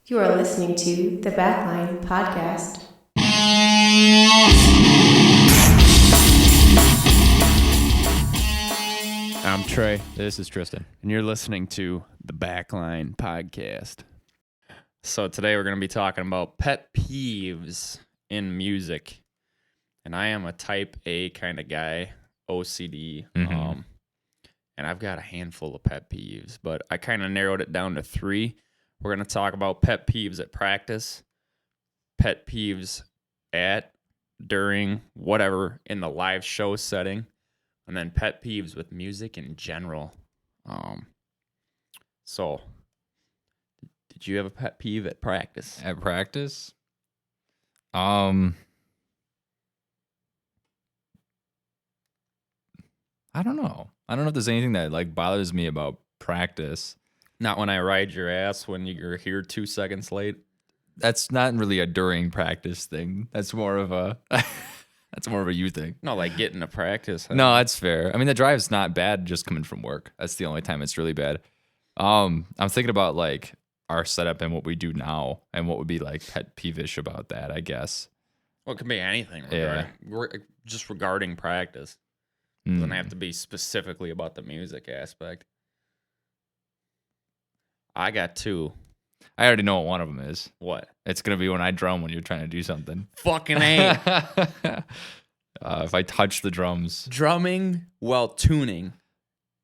You are listening to the Backline Podcast. I'm Trey, This is Tristan. and you're listening to the Backline Podcast. So today we're going to be talking about pet peeves in music. And I am a type A kind of guy, OCD. Mhm. And I've got a handful of pet peeves, but I kind of narrowed it down to 3. We're going to talk about pet peeves at practice, pet peeves at, during, whatever, in the live show setting, and then pet peeves with music in general. So, did you have a pet peeve at practice? At practice? I don't know. I don't know if there's anything that like bothers me about practice. Not when I ride your ass when you're here 2 seconds late. That's not really a during practice thing. That's more of a you thing. No, like getting to practice. No, that's fair. I mean, the drive's not bad just coming from work. That's the only time it's really bad. I'm thinking about like our setup and what we do now and what would be like pet peevish about that, I guess. Well, it could be anything. Yeah. Just regarding practice. It doesn't have to be specifically about the music aspect. I got 2. I already know what one of them is. What? It's going to be when I drum when you're trying to do something. Fucking A. If I touch the drums. Drumming while tuning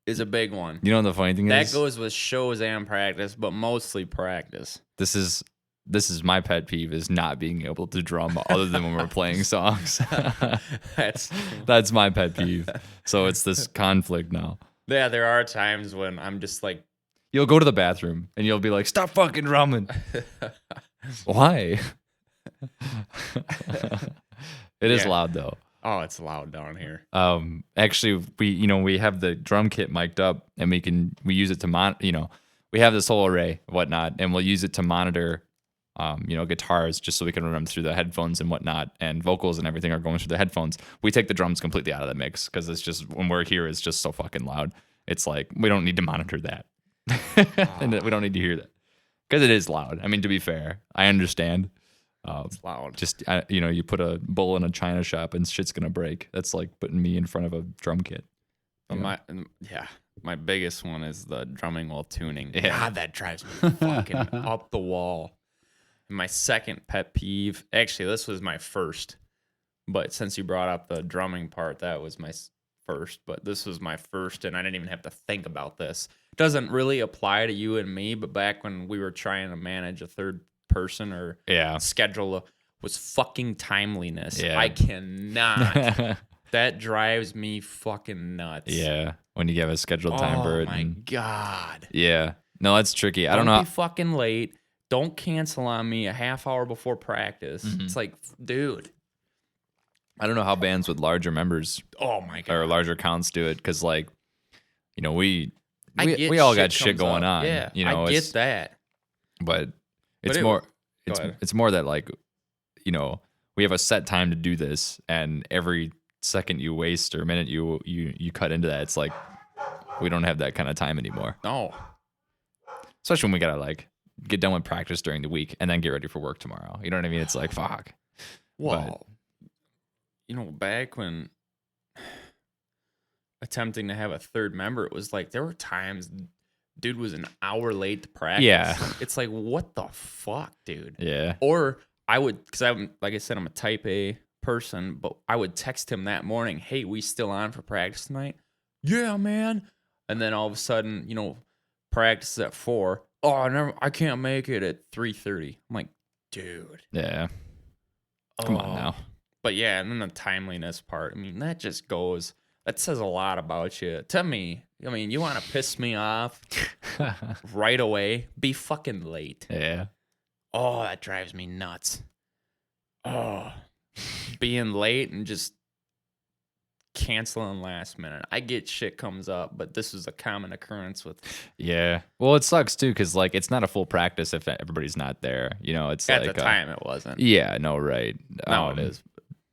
is a big one. You know what the funny thing That is? goes with shows and practice, but mostly practice. This is my pet peeve, is not being able to drum other than when we're playing songs. That's my pet peeve. So it's this conflict now. Yeah, there are times when I'm just like, You'll go to the bathroom and you'll be like, stop fucking drumming. Why? It is Yeah. loud though. oh, it's loud down here. Actually, we have the drum kit mic'd up, and we use it to we have this whole array and whatnot, and we'll use it to monitor, guitars, just so we can run them through the headphones and whatnot, and vocals and everything are going through the headphones. We take the drums completely out of the mix because it's just, when we're here, it's just so fucking loud. It's like, we don't need to monitor that. And we don't need to hear that because it is loud. I mean, to be fair, I understand. It's loud. Just you put a bull in a china shop and shit's gonna break. That's like putting me in front of a drum kit. But my biggest one is the drumming while tuning. Yeah. God, that drives me fucking up the wall. And my second pet peeve, actually, this was my first, but since you brought up the drumming part, that was my first. But this was my first, and I didn't even have to think about this. It doesn't really apply to you and me, but back when we were trying to manage a third person or schedule was fucking timeliness. Yeah. I cannot. That drives me fucking nuts. Yeah, when you have a scheduled time for it. Oh my God. Yeah, no, that's tricky. I don't know. Be fucking late. Don't cancel on me a half hour before practice. Mhm. It's like, dude. I don't know how bands with larger members Oh my God. or larger counts do it, because like, we get all got shit comes going up. on. Yeah, I I get that. but it's But more. Go ahead. It's more that like, we have a set time to do this, and every second you waste or minute you cut into that, it's like we don't have that kind of time anymore. No. Especially when we gotta like get done with practice during the week and then get ready for work tomorrow. You know what I mean? It's like fuck. Well, back when attempting to have a third member, it was like there were times dude was an hour late to practice. Yeah. It's like, what the fuck, dude? Yeah. Or I would, because like I said, I'm a type A person, but I would text him that morning, hey, we still on for practice tonight? Yeah, man. And then all of a sudden, practice is at 4. Oh, I can't make it at 3:30. I'm like, dude. Yeah. Come on now. But yeah, and then the timeliness part, that just goes, that says a lot about you. To me, you want to piss me off right away, be fucking late. Yeah. Oh, that drives me nuts. Oh, being late and just canceling last minute. I get shit comes up, but this is a common occurrence with. Yeah. Well, it sucks too, because like it's not a full practice if everybody's not there. It's at like the time it wasn't. Yeah. No. Right. Now it is.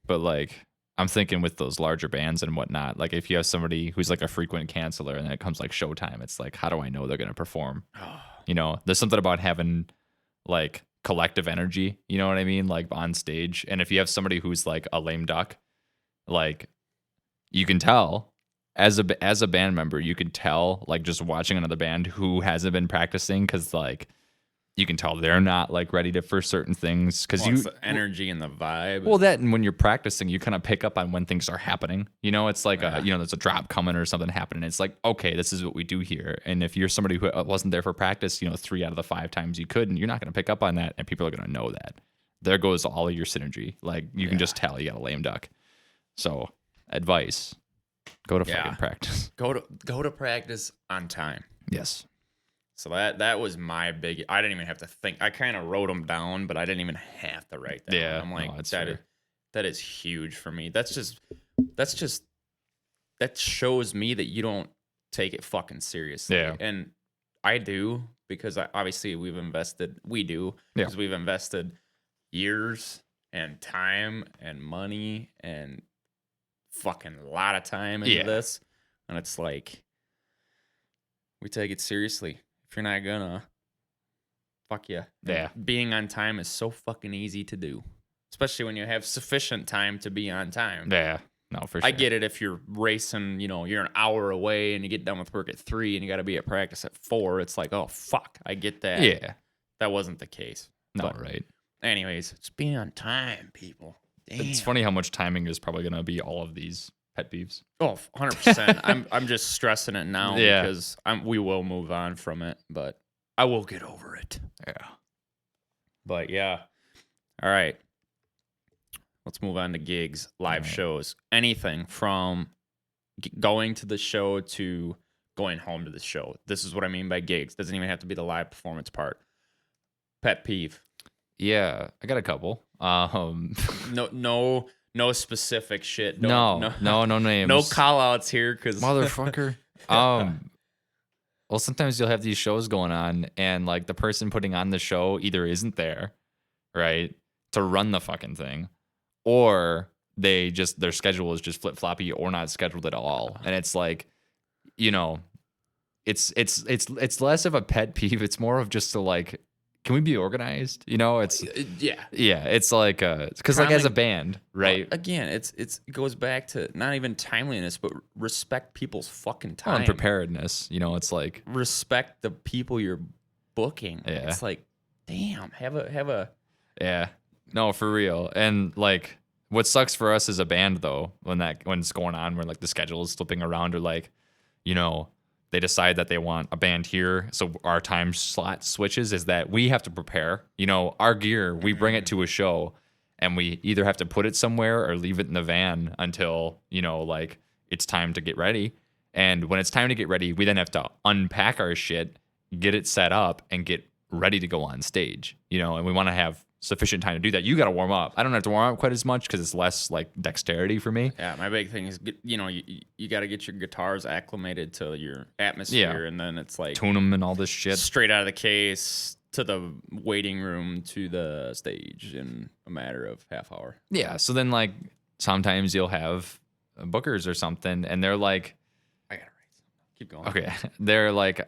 But like, I'm thinking with those larger bands and whatnot, like if you have somebody who's like a frequent canceller and then it comes like showtime, it's like, how do I know they're gonna perform? There's something about having like collective energy, you know what I mean? Like on stage. And if you have somebody who's like a lame duck, like you can tell as a band member, you can tell like just watching another band who hasn't been practicing, because like you can tell they're not like ready to for certain things, because It's the energy and the vibe. well, that, and when you're practicing, you kind of pick up on when things are happening. You know, it's like there's a drop coming or something happening. It's like, okay, this is what we do here. And if you're somebody who wasn't there for practice, 3 out of the 5 times you couldn't, you're not going to pick up on that, and people are going to know that. There goes all of your synergy. Like you can just tell you got a lame duck. So advice: go to fucking practice. Go to practice on time. Yes. So that was my big. I didn't even have to think. I kind of wrote them down, but I didn't even have to write them. Yeah, I'm like, no, that is huge for me. That shows me that you don't take it fucking seriously. Yeah. And I do, because obviously we've invested years and time and money and fucking a lot of time into this. And it's like, we take it seriously. If you're not gonna, fuck yeah. Yeah. Being on time is so fucking easy to do, especially when you have sufficient time to be on time. Yeah. No, for sure. I get it if you're racing, you're an hour away and you get done with work at 3 and you got to be at practice at 4. It's like, oh, fuck. I get that. Yeah. That wasn't the case. No, But right. anyways, it's being on time, people. Damn. It's funny how much timing is probably going to be all of these pet peeves. Oh, 100%. I'm just stressing it now because we will move on from it, but I will get over it. Yeah. But yeah. All right. Let's move on to gigs, live shows. Anything from going to the show to going home to the show. This is what I mean by gigs. Doesn't even have to be the live performance part. Pet peeve. Yeah, I got a couple. No specific shit. No names. No call outs here, because motherfucker. Well, sometimes you'll have these shows going on, and like the person putting on the show either isn't there, right, to run the fucking thing, or their schedule is just flip floppy or not scheduled at all, and it's like, it's less of a pet peeve. It's more of just to like, can we be organized? It's it's like because like as a band, right? Well, again, it goes back to not even timeliness, but respect people's fucking time and preparedness. It's like respect the people you're booking. Yeah. It's like, damn, have a yeah, no, for real. And like, what sucks for us as a band though, when it's going on, where like the schedule is flipping around, or like, they decide that they want a band here, so our time slot switches, is that we have to prepare. Our gear, we bring it to a show, and we either have to put it somewhere or leave it in the van until, like it's time to get ready. And when it's time to get ready, we then have to unpack our shit, get it set up, and get ready to go on stage, and we want to have sufficient time to do that. You got to warm up. I don't have to warm up quite as much because it's less like dexterity for me. Yeah, my big thing is, you got to get your guitars acclimated to your atmosphere, and then it's like tune them and all this shit straight out of the case to the waiting room to the stage in a matter of half hour. Yeah, so then like sometimes you'll have bookers or something, and they're like, I gotta write something. Keep going. Okay, they're like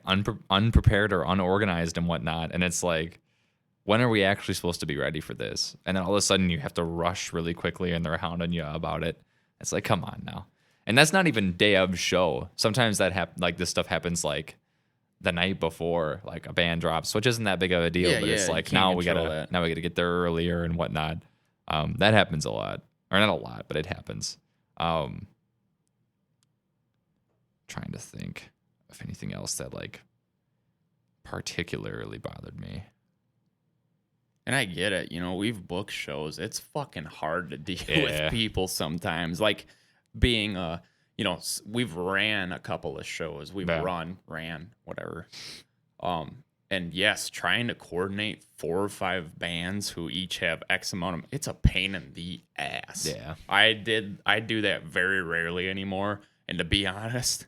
unprepared or unorganized and whatnot, and it's like, when are we actually supposed to be ready for this? And then all of a sudden you have to rush really quickly, and they're hounding you about it. It's like, come on now. And that's not even day of show. Sometimes like this stuff happens like the night before, like a band drops, which isn't that big of a deal. But it's like, now we gotta get there earlier and whatnot. That happens a lot, or not a lot, but it happens. Trying to think of anything else that like particularly bothered me. And I get it. We've booked shows. It's fucking hard to deal with people sometimes. Like being we've ran a couple of shows. We've ran, whatever. And yes, trying to coordinate 4 or 5 bands who each have X amount of, it's a pain in the ass. Yeah. I do that very rarely anymore. And to be honest,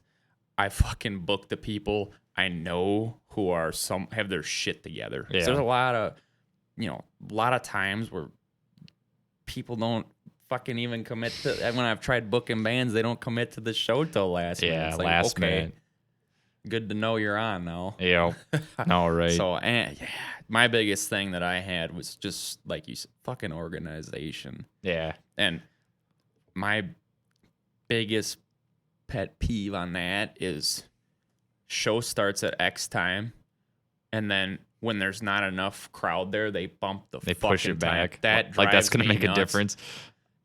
I fucking book the people I know who are have their shit together. Yeah. So there's a lot of times where people don't fucking even commit to, when I've tried booking bands, they don't commit to the show till last minute. It's like, last minute. good to know you're on now. Yeah. No, right. So, and yeah, my biggest thing that I had was just like you said, fucking organization. Yeah. And my biggest pet peeve on that is show starts at X time, and then when there's not enough crowd there, they bump the They fucking push it time. back. That like that's drives gonna me make a nuts. difference.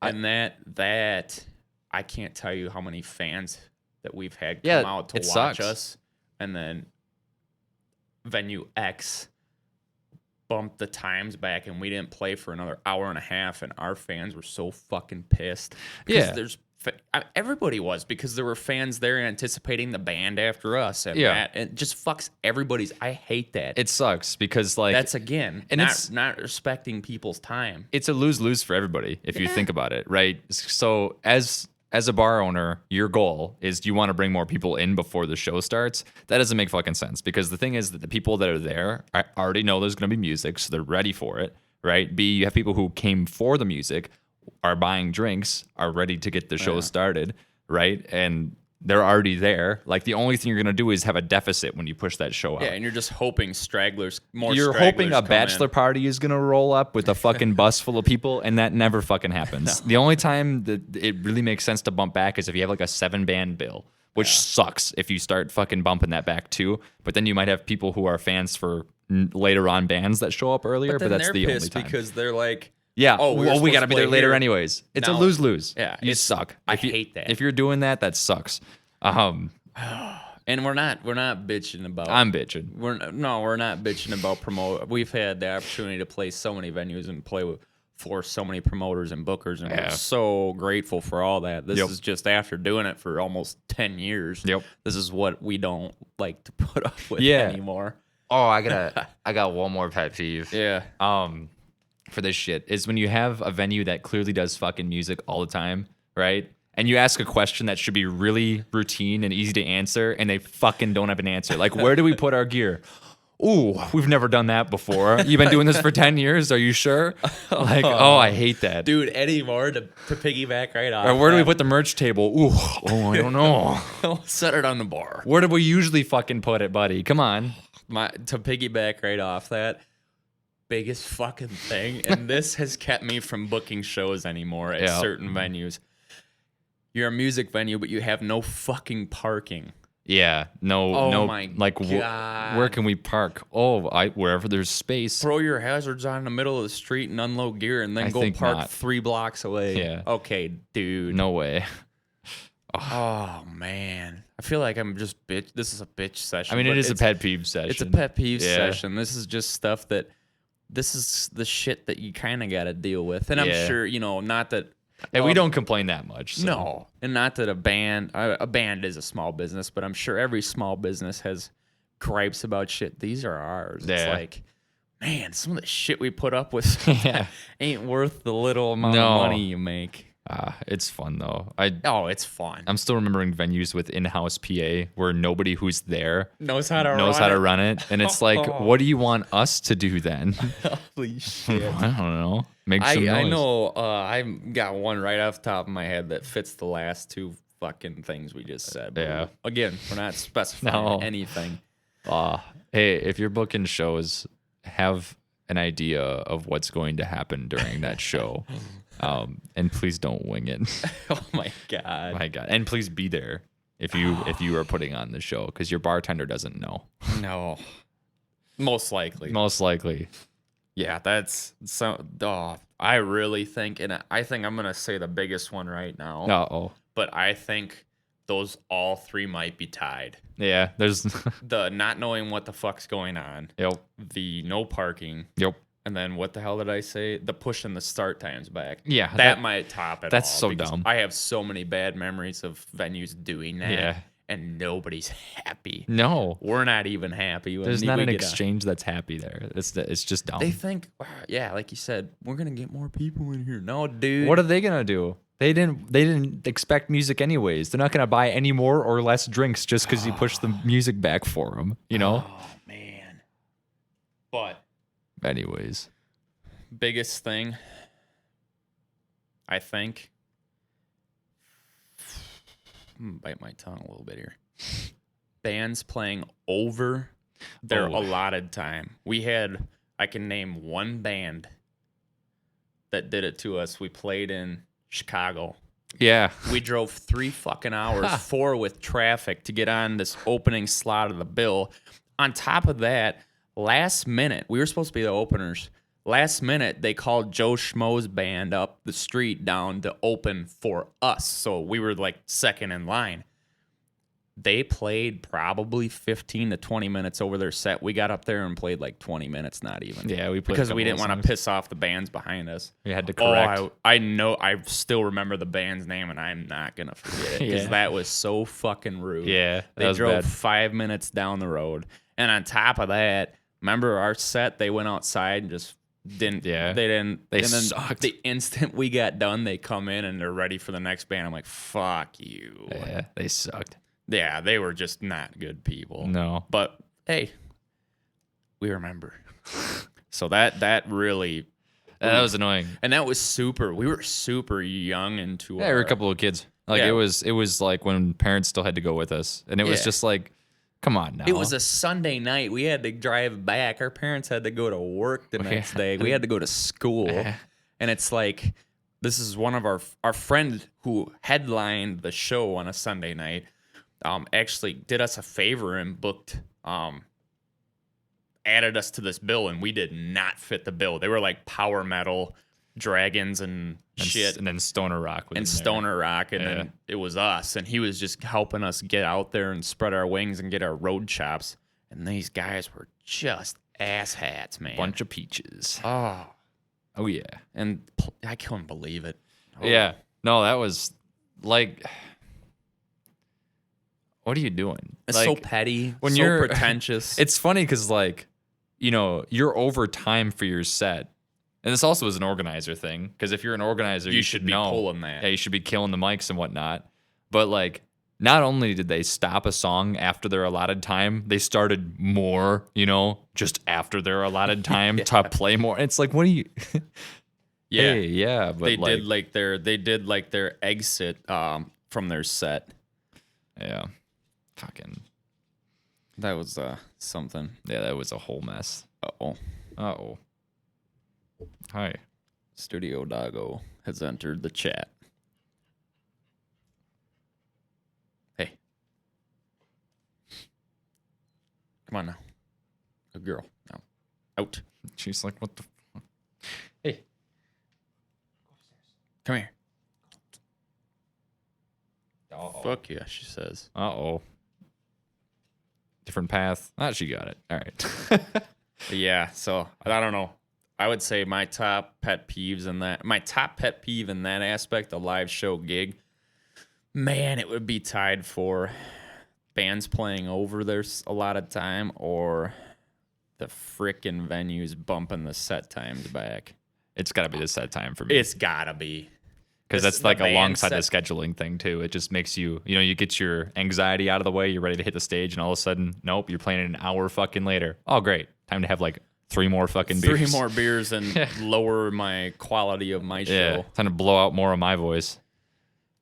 And that I can't tell you how many fans that we've had Yeah, come out to it watch sucks. us, and then venue X bumped the times back, and we didn't play for another hour and a half, and our fans were so fucking pissed. Yeah. Everybody was, because there were fans there anticipating the band after us, and Yeah. that it just fucks everybody's. I hate that. It sucks because like That's again, and and not respecting people's time. it's a lose-lose for everybody if you think about it, right? So as a bar owner, your goal is you want to bring more people in before the show starts. That doesn't make fucking sense, because the thing is that the people that are there already know there's going to be music, so they're ready for it, right? B, you have people who came for the music, are buying drinks, are ready to get the show started, right? And they're already there. Like the only thing you're going to do is have a deficit when you push that show out. Yeah, and you're just hoping stragglers. You're hoping a bachelor party is going to roll up with a fucking bus full of people, and that never fucking happens. The only time that it really makes sense to bump back is if you have like a 7-band bill, which sucks if you start fucking bumping that back too. But then you might have people who are fans for later on bands that show up earlier, but that's the only time. Because they're like, Yeah. oh, we got to be there later here. anyways. It's a Now- lose-lose. Yeah, You it's- suck. I If you- hate that. If you're doing that, that sucks. And we're not bitching about. I'm bitching. We're not bitching about promote. We've had the opportunity to play so many venues and play for so many promoters and bookers, and we're so grateful for all that. This is just after doing it for almost 10 years. Yep. This is what we don't like to put up with Yeah. anymore. Oh, I got one more pet peeve. Yeah. For this shit is when you have a venue that clearly does fucking music all the time, right? And you ask a question that should be really routine and easy to answer, and they fucking don't have an answer. Like, where do we put our gear? Ooh, we've never done that before. You've been doing this for 10 years. Are you sure? Like, oh, I hate that. Dude, anymore to piggyback right off. Or where do we put the merch table? Ooh, I don't know. Set it on the bar. Where do we usually fucking put it, buddy? Come on. To piggyback right off that, biggest fucking thing, and this has kept me from booking shows anymore at certain venues. You're a music venue, but you have no fucking parking. Yeah, no, Oh my like God. where can we park? Oh, wherever there's space. Throw your hazards on in the middle of the street and unload gear, and then I go think park not. 3 blocks away. Yeah. Okay, dude. No way. Oh man, I feel like I'm just bitch. This is a bitch session. I mean, but it is a it's- pet peeve session. It's a pet peeve Yeah. session. This is just stuff that. This is the shit that you kind of got to deal with, and I'm Yeah. sure not that. And we don't complain that much. So. No, and not that a band is a small business, but I'm sure every small business has gripes about shit. These are ours. It's Yeah. like, man, some of the shit we put up with Yeah. ain't worth the little amount No. of money you make. It's fun though. Oh, it's fun. I'm still remembering venues with in-house PA where nobody who's there knows how to run it, and it's like, what do you want us to do then? Holy shit. I don't know. Make some noise. I know. I've got one right off the top of my head that fits the last 2 fucking things we just said. But Yeah. Again, we're not specifying No. anything. Hey, if you're booking shows, have an idea of what's going to happen during that show, and please don't wing it. Oh my god. My God, and please be there if you are putting on the show, because your bartender doesn't know. No. Most likely. Most likely. Yeah, that's so. I really think, and I think I'm gonna say the biggest one right now. Uh-oh. But I think those all 3 might be tied. Yeah, there's The not knowing what the fuck's going on, Yep. the no parking, Yep. and then what the hell did I say? The pushing the start times back. Yeah, that might top it. that's all, so because dumb. I have so many bad memories of venues doing that. Yeah. And nobody's happy. No. We're not even happy. When There's we not an get exchange that's happy there. It's just dumb. They think, yeah, like you said, we're gonna get more people in here. No, dude. What are they gonna do? They didn't expect music anyways. They're not gonna buy any more or less drinks just because you push the music back for them. You know. Oh man. But Anyways. biggest thing, I think. I'm gonna bite my tongue a little bit here. bands playing over their allotted time. I can name one band that did it to us. We played in Chicago. Yeah. We drove 3 fucking hours, 4 with traffic to get on this opening slot of the bill. On top of that, last minute, we were supposed to be the openers. Last minute, they called Joe Schmo's band up the street down to open for us. So we were like second in line. They played probably 15 to 20 minutes over their set. We got up there and played like 20 minutes, not even. Yeah, we played because we didn't want to piss off the bands behind us. We had to correct. I know. I still remember the band's name, and I'm not gonna forget it because that was so fucking rude. Yeah, they drove 5 minutes down the road, and on top of that, remember our set? They went outside and just didn't. Yeah, they didn't. They and then sucked. The instant we got done, they come in and they're ready for the next band. I'm like, fuck you. Yeah, they sucked. Yeah, they were just not good people. No. But hey, we remember. So that really that was annoying. And that was we were super young into we were a couple of kids. Like it was like when parents still had to go with us. And it was just like, come on now. It was a Sunday night. We had to drive back. Our parents had to go to work the next day. We had to go to school. And it's like, this is one of our friend who headlined the show on a Sunday night. Actually did us a favor and booked, added us to this bill, and we did not fit the bill. They were like power metal, dragons, and shit. And then Stoner Rock. And then it was us. And he was just helping us get out there and spread our wings and get our road chops. And these guys were just asshats, man. Bunch of peaches. Oh yeah. And I couldn't believe it. Yeah. No, that was like... What are you doing? It's so petty, when so you're pretentious. It's funny because, like, you know, you're over time for your set. And this also is an organizer thing. Because if you're an organizer, you should be know. Pulling that. Yeah, you should be killing the mics and whatnot. But, like, not only did they stop a song after their allotted time, they started more, you know, just after their allotted time to play more. It's like, what do you... Yeah. Hey, yeah, but they did their exit from their set. Yeah. Fucking. That was something. Yeah, that was a whole mess. Uh-oh. Hi. Studio Doggo has entered the chat. Hey. Come on now. Good girl. Now. Out. She's like, what the fuck? Hey. Come here. Uh-oh. Fuck yeah, she says. Uh-oh. Different path. Ah, she got it. All right. Yeah, so I don't know. I would say my top pet peeve in that aspect, a live show gig, man, it would be tied for bands playing over their allotted time or the frickin' venues bumping the set times back. It's got to be the set time for me. It's got to be. Because that's like alongside the scheduling thing, too. It just makes you, you know, you get your anxiety out of the way. You're ready to hit the stage, and all of a sudden, nope, you're playing it an hour fucking later. Oh, great. Time to have like 3 more fucking beers. 3 more beers and lower my quality of my show. Yeah, time to blow out more of my voice.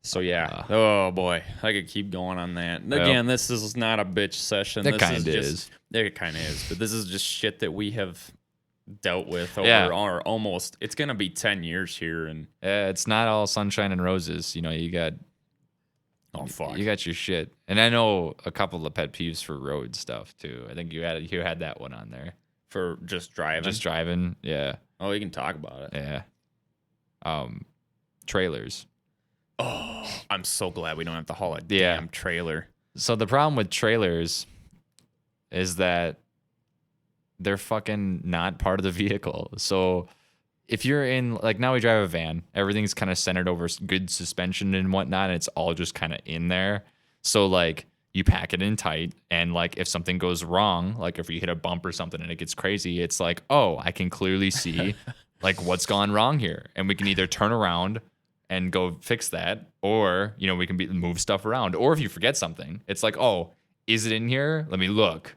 So, yeah. Oh, boy. I could keep going on that. Again, this is not a bitch session. It kind of is. It kind of is. But this is just shit that we have dealt with over or almost. It's going to be 10 years here. And it's not all sunshine and roses. You know, you got... Oh, fuck. You got your shit. And I know a couple of pet peeves for road stuff, too. I think you had that one on there. For just driving? Just driving, yeah. Oh, you can talk about it. Yeah. Trailers. Oh, I'm so glad we don't have to haul a damn trailer. So the problem with trailers is that they're fucking not part of the vehicle. So if you're in, like, now we drive a van, everything's kind of centered over good suspension and whatnot, and it's all just kind of in there. So, like, you pack it in tight, and, like, if something goes wrong, like if you hit a bump or something and it gets crazy, it's like, oh, I can clearly see, like, what's gone wrong here. And we can either turn around and go fix that, or, you know, we can move stuff around. Or if you forget something, it's like, oh, is it in here? Let me look.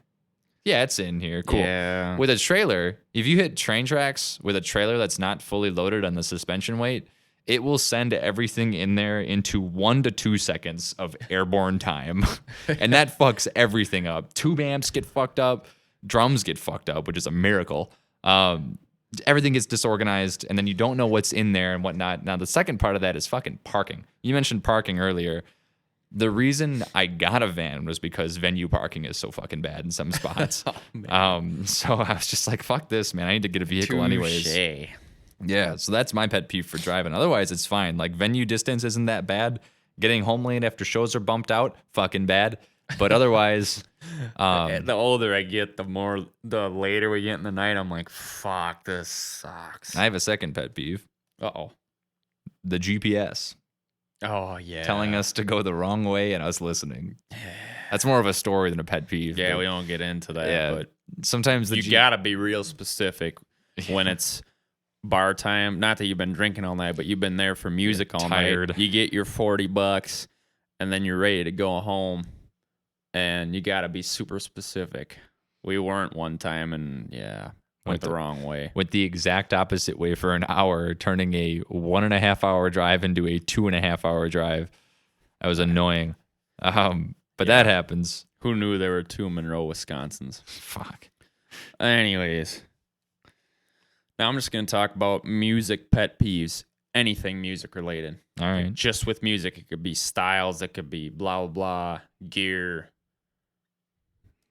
Yeah, it's in here. Cool. Yeah. With a trailer, if you hit train tracks with a trailer that's not fully loaded on the suspension weight, it will send everything in there into 1 to 2 seconds of airborne time. And that fucks everything up. Tube amps get fucked up. Drums get fucked up, which is a miracle. Everything gets disorganized, and then you don't know what's in there and whatnot. Now, the second part of that is fucking parking. You mentioned parking earlier. The reason I got a van was because venue parking is so fucking bad in some spots. So I was just like, fuck this, man. I need to get a vehicle anyways. Yeah, so that's my pet peeve for driving. Otherwise, it's fine. Like, venue distance isn't that bad. Getting home late after shows are bumped out, fucking bad. But otherwise... the older I get, the later we get in the night, I'm like, fuck, this sucks. I have a second pet peeve. Uh-oh. The GPS. Oh, yeah. Telling us to go the wrong way and us listening. That's more of a story than a pet peeve. Yeah, we don't get into that. Yeah, but sometimes you gotta be real specific when it's bar time. Not that you've been drinking all night, but you've been there for music all night. You get your $40 and then you're ready to go home, and you gotta be super specific. We weren't one time, and went the wrong way. Went the exact opposite way for an hour, turning a 1.5 hour drive into a 2.5 hour drive. That was annoying. But that happens. Who knew there were 2 Monroe, Wisconsins? Fuck. Anyways. Now I'm just going to talk about music pet peeves. Anything music related. All right. Just with music. It could be styles. It could be blah, blah, blah. Gear.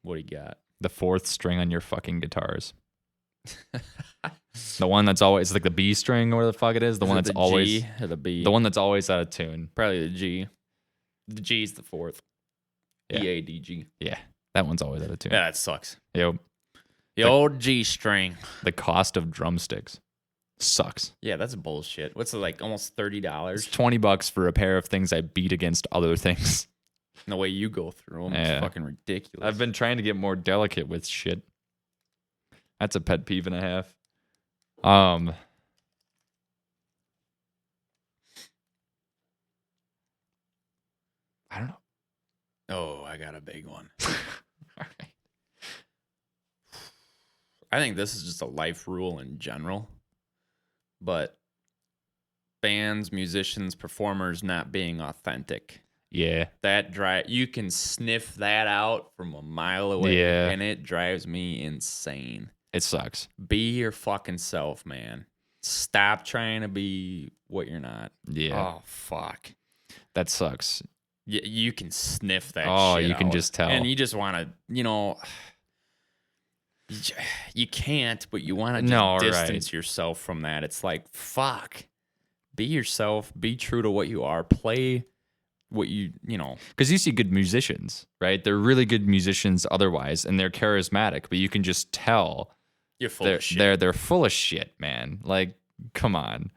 What do you got? The 4th string on your fucking guitars. The one that's always like the B string or whatever the fuck it is. The one that's always G or the B. The one that's always out of tune. Probably the G. The G's the 4th. Yeah. E-A-D-G. Yeah, that one's always out of tune. Yeah, that sucks. Yep. The old G string. The cost of drumsticks sucks. Yeah, that's bullshit. What's it, like, almost $30? It's $20 for a pair of things I beat against other things. And the way you go through them is fucking ridiculous. I've been trying to get more delicate with shit. That's a pet peeve and a half. I don't know. Oh, I got a big one. All right. I think this is just a life rule in general. But bands, musicians, performers not being authentic. Yeah. You can sniff that out from a mile away. Yeah. And it drives me insane. It sucks. Be your fucking self, man. Stop trying to be what you're not. Yeah. Oh, fuck. That sucks. You can sniff that shit Oh, you can out. just tell. And you just want to, you can't, but you want to distance yourself from that. It's like, fuck. Be yourself. Be true to what you are. Play what because you see good musicians, right? They're really good musicians otherwise, and they're charismatic, but you can just tell you're full of shit. They're full of shit, man. Like, come on.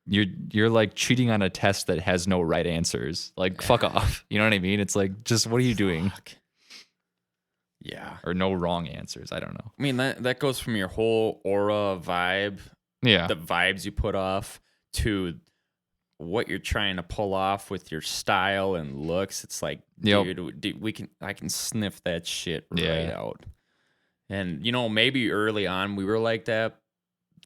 You're like cheating on a test that has no right answers. Like, fuck off. You know what I mean? It's like, just what are you doing? Yeah. Or no wrong answers. I don't know. I mean, that goes from your whole aura vibe, the vibes you put off, to what you're trying to pull off with your style and looks. It's like, dude, I can sniff that shit right out. And maybe early on we were like that,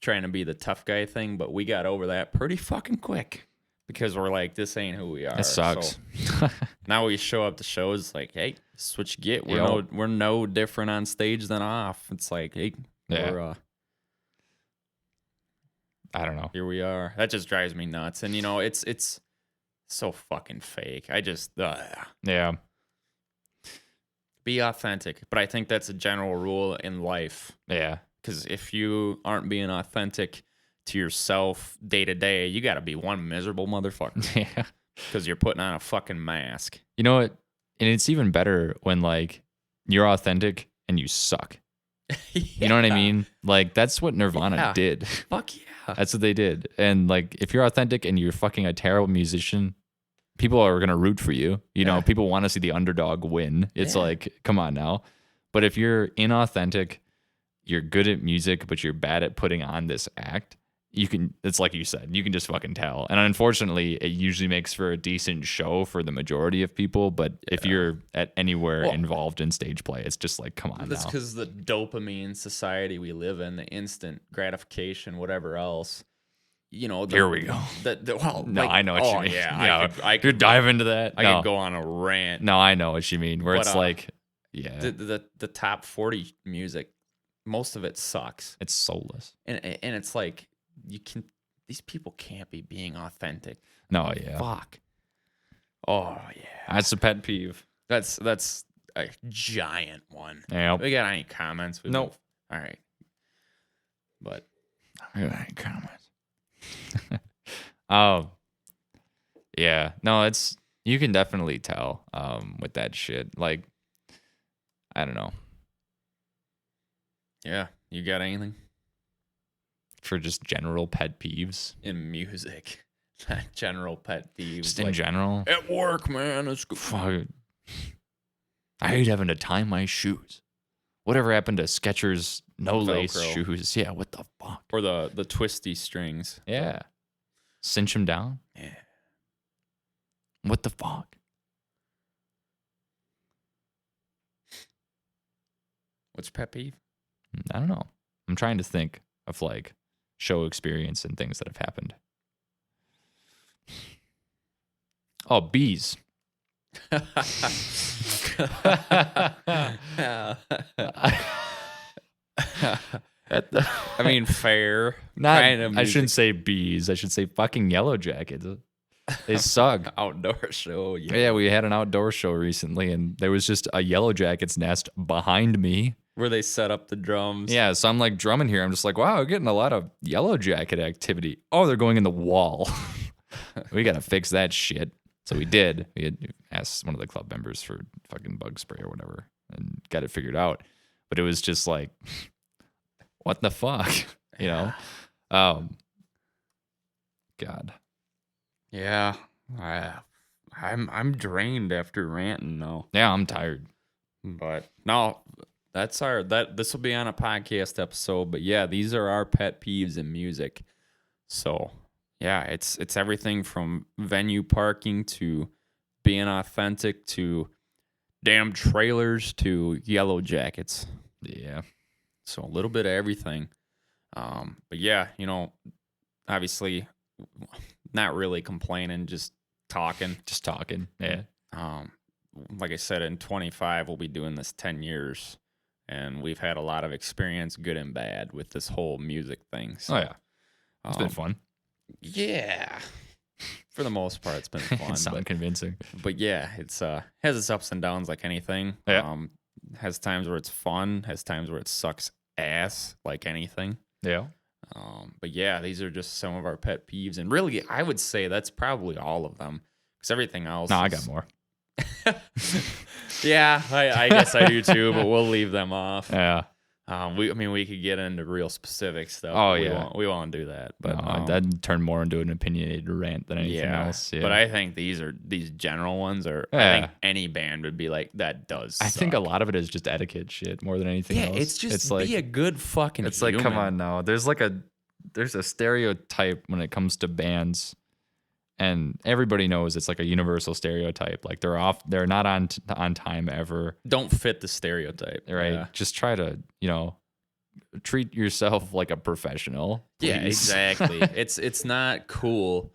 trying to be the tough guy thing, but we got over that pretty fucking quick because we're like, this ain't who we are. It sucks. So now we show up to shows like, hey, this is what you get. We're no different on stage than off. It's like, hey, we're I don't know. Here we are. That just drives me nuts. And it's so fucking fake. I just be authentic. But I think that's a general rule in life. Yeah. Because if you aren't being authentic to yourself day to day, you got to be one miserable motherfucker. Yeah. Because you're putting on a fucking mask. You know what? And it's even better when like you're authentic and you suck. You know what I mean? Like, that's what Nirvana did. Fuck yeah. That's what they did. And like, if you're authentic and you're fucking a terrible musician, people are going to root for you. You know, people want to see the underdog win. It's like, come on now. But if you're inauthentic, you're good at music, but you're bad at putting on this act, it's like you said, you can just fucking tell. And unfortunately, it usually makes for a decent show for the majority of people. But if you're at anywhere involved in stage play, it's just like, come on. That's because the dopamine society we live in, the instant gratification, whatever else, Here we go. I know what you mean. Yeah, I could dive into that. I could go on a rant. No, I know what you mean. Where it's like, yeah, the top 40 music, most of it sucks. It's soulless, and it's like these people can't be being authentic. No, yeah, fuck. Oh yeah, that's a pet peeve. That's a giant one. Yeah. We got any comments? Nope. All right, but I got any comments. Oh, yeah. No, you can definitely tell with that shit. Like, I don't know. Yeah, you got anything for just general pet peeves in music? General pet peeves, just in general. At work, man, it's good. Fuck. I hate having to tie my shoes. Whatever happened to Skechers no lace shoes? Yeah, what the fuck? Or the twisty strings. Yeah. Cinch them down? Yeah. What the fuck? What's your pet peeve? I don't know. I'm trying to think of like show experience and things that have happened. Oh, bees. I mean, fair. I shouldn't say bees. I should say fucking yellow jackets. They suck. Outdoor show. Yeah, we had an outdoor show recently, and there was just a yellow jackets nest behind me. Where they set up the drums. Yeah, so I'm like drumming here. I'm just like, wow, we're getting a lot of yellow jacket activity. Oh, they're going in the wall. We got to fix that shit. So we did. We had asked one of the club members for fucking bug spray or whatever and got it figured out. But it was just like, what the fuck? You know? God. Yeah. I'm drained after ranting though. Yeah, I'm tired. But no, this will be on a podcast episode. But yeah, these are our pet peeves in music. So yeah, it's everything from venue parking to being authentic to damn trailers to yellow jackets. Yeah. So a little bit of everything. But yeah, obviously not really complaining, just talking. Just talking. Yeah. Like I said, in 25, we'll be doing this 10 years. And we've had a lot of experience, good and bad, with this whole music thing. So, oh, yeah. It's been fun. Yeah. For the most part, it's been fun. Sound convincing. But yeah, it's has its ups and downs like anything. Yeah. Has times where it's fun, has times where it sucks ass like anything. Yeah. But yeah, these are just some of our pet peeves. And really, I would say that's probably all of them. Because everything else I got more. Yeah, I guess I do too, but we'll leave them off. Yeah. We could get into real specific stuff. Oh, yeah. We won't do that. But that'd turn more into an opinionated rant than anything else. Yeah. But I think these general ones are, I think any band would be like, that does suck. I think a lot of it is just etiquette shit more than anything else. Yeah, it's just be a good fucking It's human. like, come on now. There's a stereotype when it comes to bands. And everybody knows it's like a universal stereotype. Like they're not on time ever. Don't fit the stereotype. Right. Yeah. Just try to, treat yourself like a professional. Please. Yeah, exactly. It's not cool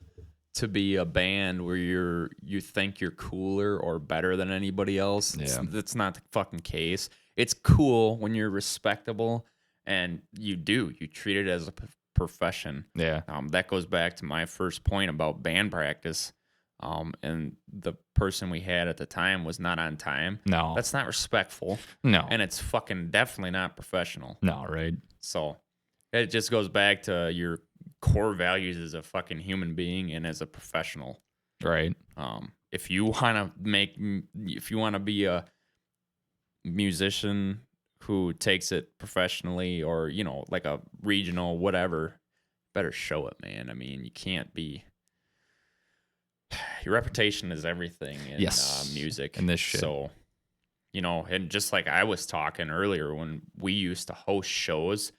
to be a band where you think you're cooler or better than anybody else. Yeah. That's not the fucking case. It's cool when you're respectable and you treat it as a profession. Yeah. That goes back to my first point about band practice. And the person we had at the time was not on time. No. That's not respectful. No. And it's fucking definitely not professional. No, right? So it just goes back to your core values as a fucking human being and as a professional. Right. If you want to be a musician who takes it professionally or, like a regional, whatever, better show it, man. I mean, you can't be, your reputation is everything in music. And this shit. So, and just like I was talking earlier when we used to host shows,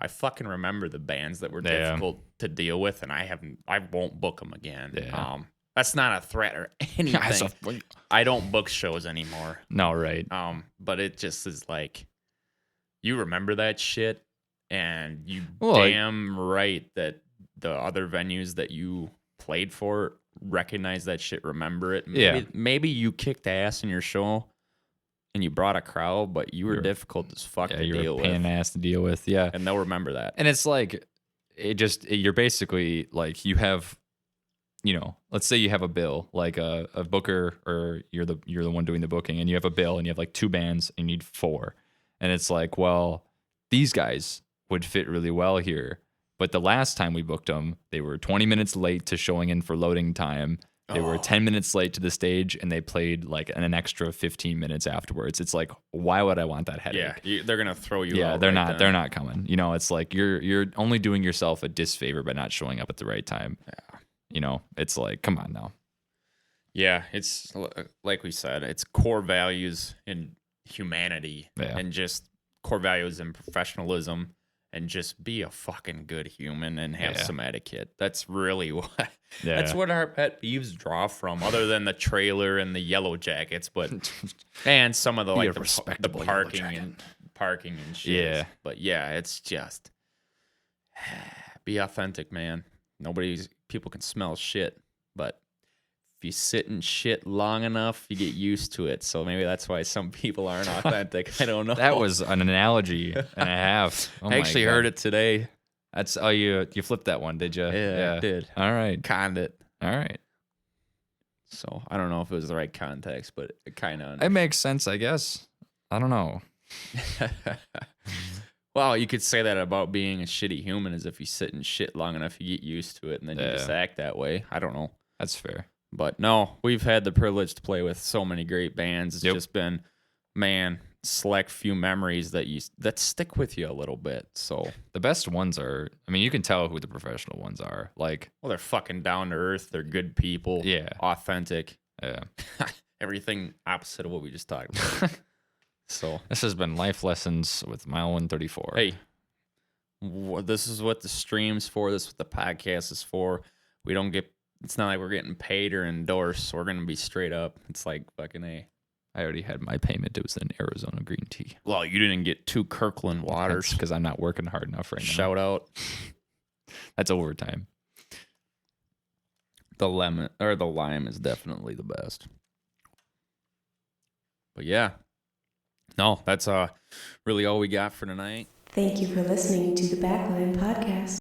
I fucking remember the bands that were difficult to deal with and I won't book them again. Yeah. That's not a threat or anything. I don't book shows anymore. No, right. But it just is like, you remember that shit and you damn right that the other venues that you played for recognize that shit, remember it. Yeah. Maybe you kicked ass in your show and you brought a crowd, but you were difficult as fuck to you're deal a pain in with. the ass to deal with. Yeah. And they'll remember that. And it's like, you're basically like, you have, let's say you have a bill, like a booker, or you're the one doing the booking, and you have a bill and you have like 2 bands and you need 4. And it's like, well, these guys would fit really well here. But the last time we booked them, they were 20 minutes late to showing in for loading time. They were 10 minutes late to the stage, and they played like an extra 15 minutes afterwards. It's like, why would I want that headache? Yeah, they're gonna throw you. Yeah, out they're right not. then. They're not coming. It's like you're only doing yourself a disfavor by not showing up at the right time. Yeah. It's like, come on now. Yeah, it's like we said, it's core values in humanity and just core values in professionalism. And just be a fucking good human and have some etiquette. That's really what. That's what our pet peeves draw from, other than the trailer and the yellow jackets, but and some of the like the parking and shit. Yeah. But yeah, it's just be authentic, man. People can smell shit, but if you sit in shit long enough, you get used to it. So maybe that's why some people aren't authentic. I don't know. That was an analogy and a half. Oh I actually heard it today. That's you flipped that one, did you? Yeah, I did. All right. Conned it. All right. So I don't know if it was the right context, but it kind of. It makes sense, I guess. I don't know. Well, you could say that about being a shitty human, as if you sit in shit long enough, you get used to it, and then you just act that way. I don't know. That's fair. But no, we've had the privilege to play with so many great bands. It's just been, man, select few memories that stick with you a little bit. So the best ones are, you can tell who the professional ones are. Like, well, they're fucking down to earth. They're good people. Yeah. Authentic. Yeah. Everything opposite of what we just talked about. So this has been Life Lessons with Mile 134. Hey, this is what the stream's for. This is what the podcast is for. It's not like we're getting paid or endorsed. We're going to be straight up. It's like fucking A. I already had my payment. It was an Arizona green tea. Well, you didn't get 2 Kirkland waters. Because I'm not working hard enough right now. Shout out. That's overtime. The lemon or the lime is definitely the best. But yeah. No, that's really all we got for tonight. Thank you for listening to the Backline Podcast.